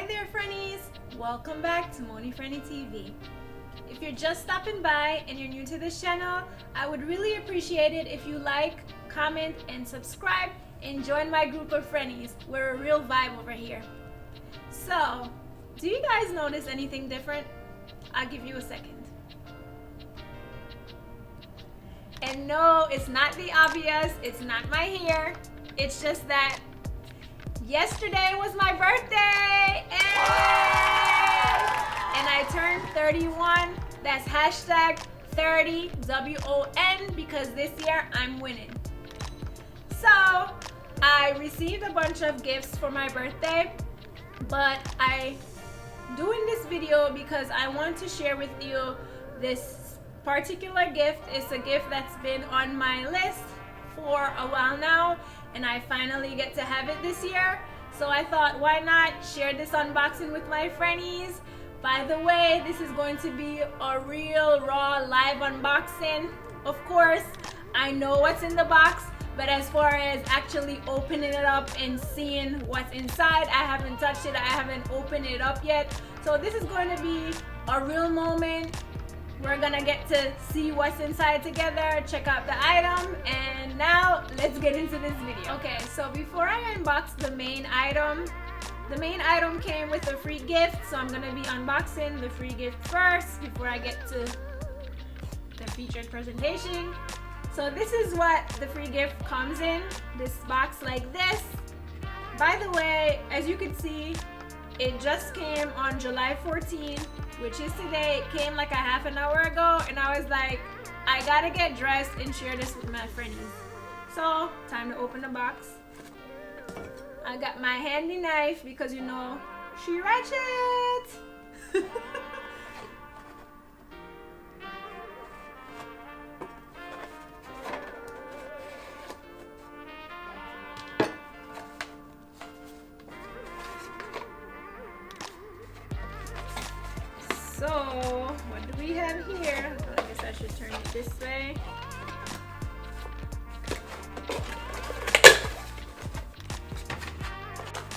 Hi there, Frennies! Welcome back to Monie-Friendly TV. If you're just stopping by and you're new to this channel, I would really appreciate it if you like, comment, and subscribe and join my group of Frennies. We're a real vibe over here. So, do you guys notice anything different? I'll give you a second. And no, it's not the obvious, it's not my hair. It's just that yesterday was my birthday, and I turned 31. That's hashtag 30 WON because this year I'm winning. So I received a bunch of gifts for my birthday, but I'm doing this video because I want to share with you this particular gift. It's a gift that's been on my list for a while now, and I finally get to have it this year. So I thought, why not share this unboxing with my Frennies? By the way, this is going to be a real raw live unboxing. Of course, I know what's in the box, but as far as actually opening it up and seeing what's inside, I haven't touched it, I haven't opened it up yet. So this is going to be a real moment. We're gonna get to see what's inside together, check out the item, and now let's get into this video. Okay, so before I unbox the main item came with a free gift, so I'm gonna be unboxing the free gift first before I get to the featured presentation. So this is what the free gift comes in, this box like this. By the way, as you can see, it just came on July 14th, which is today. It came like a half an hour ago, and I was like, I gotta get dressed and share this with my friends. So, time to open the box. I got my handy knife because you know, she ratchet! So, what do we have here? I guess I should turn it this way.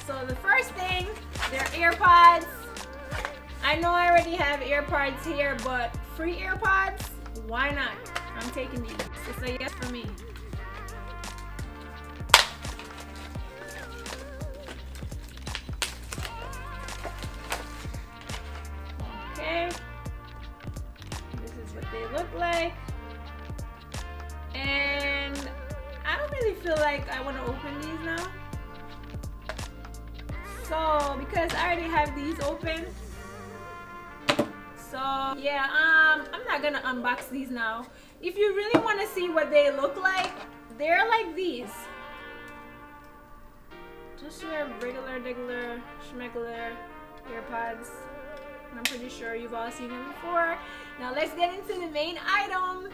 So the first thing, they're AirPods. I know I already have AirPods here, but free AirPods? Why not? I'm taking these. It's a yes for me. They look like, and I don't really feel like I want to open these now, so because I already have these open, so yeah, I'm not gonna unbox these now. If you really want to see what they look like, they're like these, just your regular diggler schmeggler AirPods. I'm pretty sure you've all seen them before. Now let's get into the main item.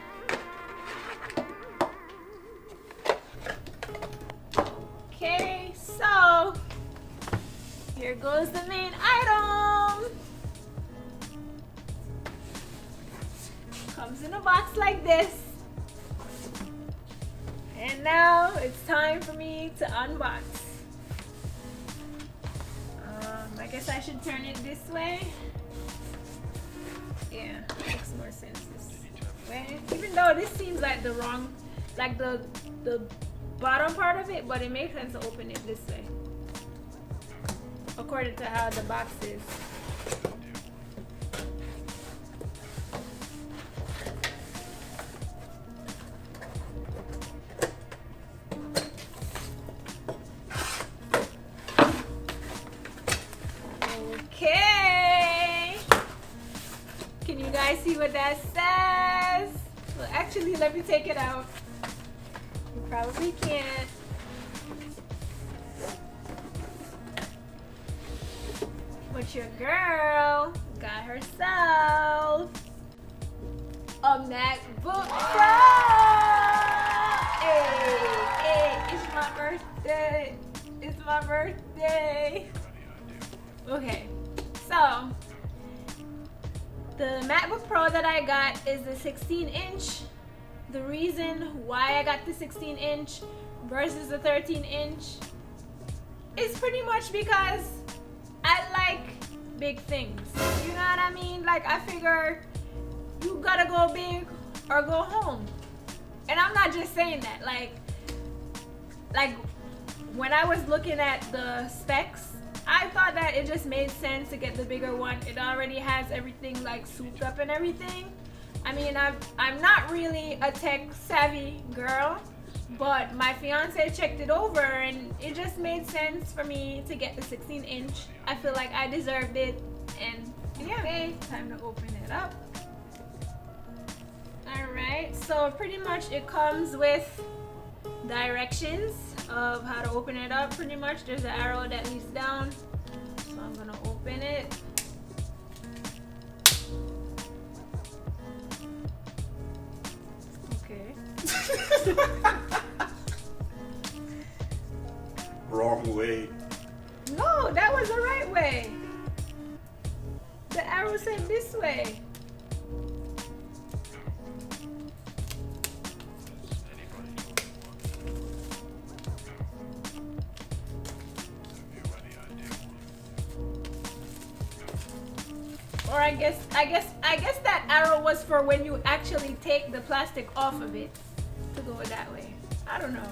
Okay, so here goes the main item. Comes in a box like this. And now it's time for me to unbox. I guess I should turn it this way. Yeah, makes more sense this way. Even though this seems like the wrong, like the bottom part of it, but it makes sense to open it this way, according to how the box is. Okay. Can you guys see what that says? Well, actually, let me take it out. You probably can't. But your girl got herself a MacBook Pro. Hey, it's my birthday. It's my birthday. Okay, so the MacBook Pro that I got is the 16-inch. The reason why I got the 16-inch versus the 13-inch is pretty much because I like big things. You know what I mean? Like, I figure you gotta go big or go home. And I'm not just saying that. Like when I was looking at the specs, I thought that it just made sense to get the bigger one. It already has everything like souped up and everything. I mean, I'm not really a tech savvy girl, but my fiance checked it over and it just made sense for me to get the 16-inch. I feel like I deserved it, and yeah. Okay, time to open it up. Alright, so pretty much it comes with directions of how to open it up. Pretty much there's an arrow that leads down, so I'm gonna open it. Okay. Wrong way. No, that was the right way. The arrow said this way. Or I guess that arrow was for when you actually take the plastic off of it to go that way. I don't know.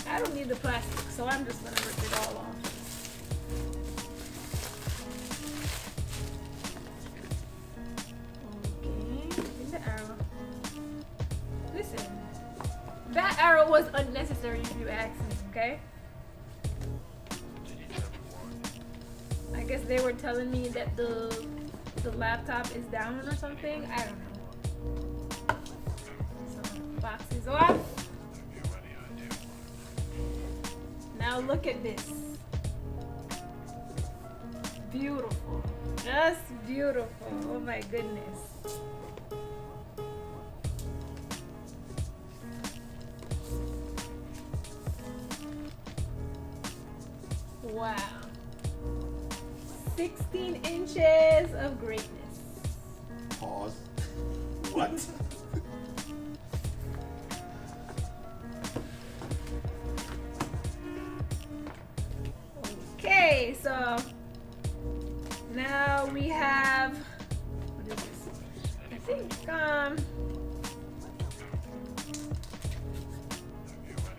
I don't need the plastic, so I'm just gonna rip it all off. Okay, in the arrow. Listen, that arrow was unnecessary if you ask me, okay? I guess they were telling me that the laptop is down or something. I don't know. So box is off. Now look at this. Beautiful. Just beautiful. Oh my goodness. Wow. 16 inches of greatness. Pause. What? Okay, so now we have, what is this? I think,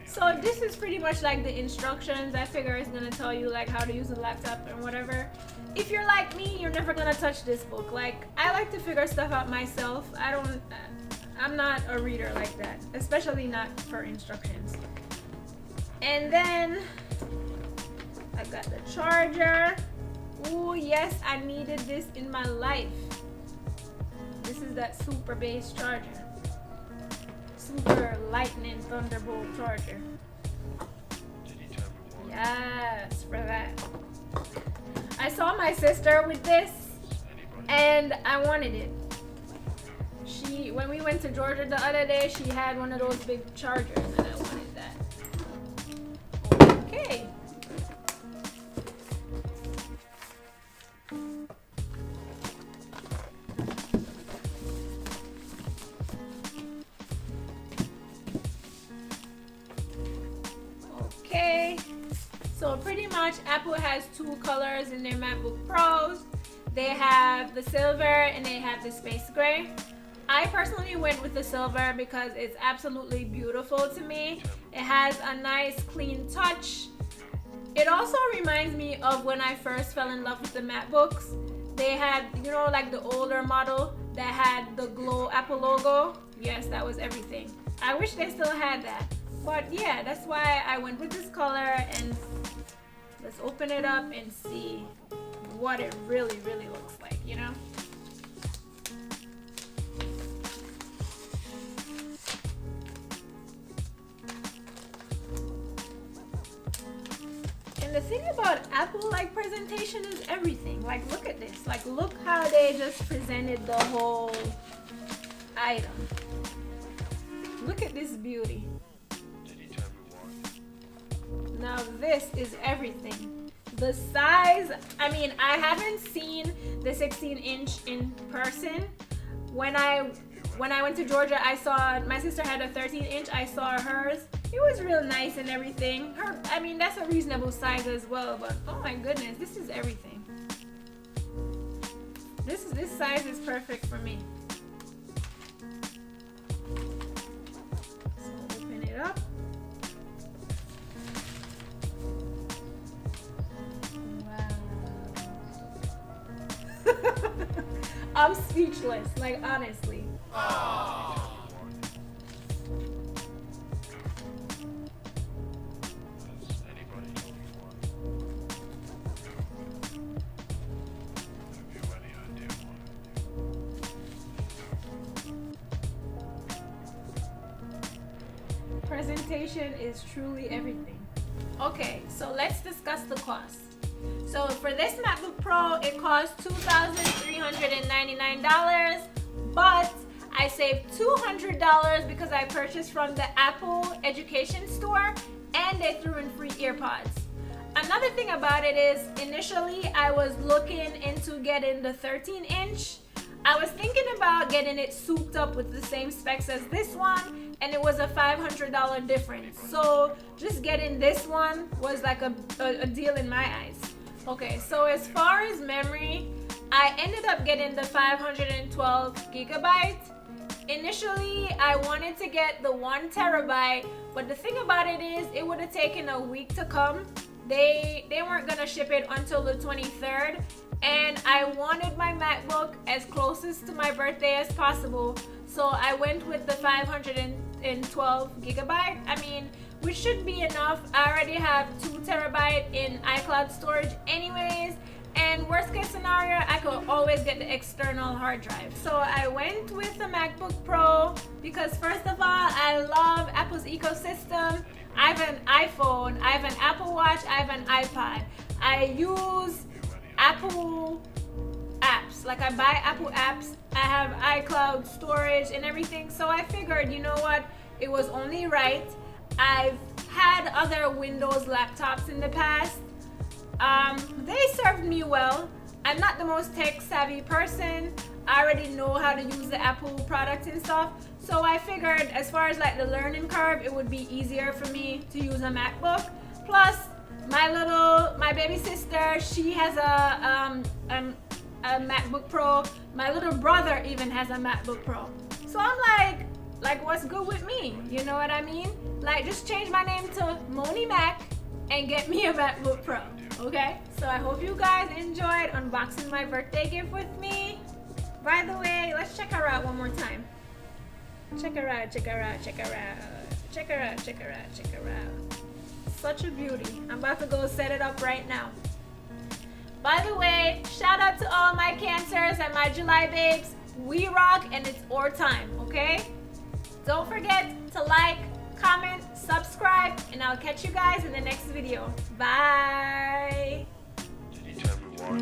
so this is pretty much like the instructions. I figure it's gonna tell you like how to use a laptop and whatever. If you're like me, you're never gonna touch this book. Like, I like to figure stuff out myself. I'm not a reader like that, especially not for instructions. And then I got the charger. Ooh, yes, I needed this in my life. This is that super base charger. Super lightning thunderbolt charger. Yes, for that. I saw my sister with this and I wanted it. When we went to Georgia the other day, she had one of those big chargers and I wanted that. Okay. Okay. So pretty much Apple has two colors in their MacBook Pros. They have the silver and they have the space gray. I personally went with the silver because it's absolutely beautiful to me. It has a nice clean touch. It also reminds me of when I first fell in love with the MacBooks. They had, you know, like the older model that had the glow Apple logo. Yes, that was everything. I wish they still had that. But yeah, that's why I went with this color, and let's open it up and see what it really looks like, you know? And the thing about Apple like presentation is everything. Like, look at this. Like, look how they just presented the whole item. Look at this beauty. Now this is everything. The size, I mean, I haven't seen the 16-inch in person. When I went to Georgia, I saw, my sister had a 13-inch. I saw hers it was real nice and everything. I mean, that's a reasonable size as well, but oh my goodness, this is everything. This size is perfect for me. So open it up. Wow. I'm speechless, like honestly. Presentation is truly everything. Okay, so let's discuss the cost. So for this MacBook Pro, it costs $2,399, but I saved $200 because I purchased from the Apple Education Store and they threw in free earpods. Another thing about it is initially I was looking into getting the 13-inch. I was thinking about getting it souped up with the same specs as this one, and it was a $500 difference. So just getting this one was like a deal in my eyes. Okay, so as far as memory, I ended up getting the 512 gigabytes. Initially, I wanted to get the 1 terabyte, but the thing about it is it would have taken a week to come. They weren't gonna ship it until the 23rd. And I wanted my MacBook as closest to my birthday as possible, so I went with the 512 gigabyte. I mean, which should be enough. I already have 2 terabyte in iCloud storage anyways, and worst case scenario, I could always get the external hard drive. So I went with the MacBook Pro because first of all, I love Apple's ecosystem. I have an iPhone, I have an Apple Watch, I have an iPod. I use Apple apps, like I buy Apple apps, I have iCloud storage and everything, so I figured, you know what, it was only right. I've had other Windows laptops in the past. They served me well. I'm not the most tech savvy person. I already know how to use the Apple products and stuff, so I figured as far as like the learning curve, it would be easier for me to use a MacBook. Plus, my baby sister, she has a MacBook Pro. My little brother even has a MacBook Pro. So I'm like what's good with me? You know what I mean? Like, just change my name to Monie-Mac and get me a MacBook Pro, okay? So I hope you guys enjoyed unboxing my birthday gift with me. By the way, let's check her out one more time. Check her out, check her out, check her out. Check her out, check her out, check her out. Such a beauty. I'm about to go set it up right now. By the way, shout out to all my Cancers and my July babes. We rock and it's our time, okay? Don't forget to like, comment, subscribe, and I'll catch you guys in the next video. Bye! Did he tell me why?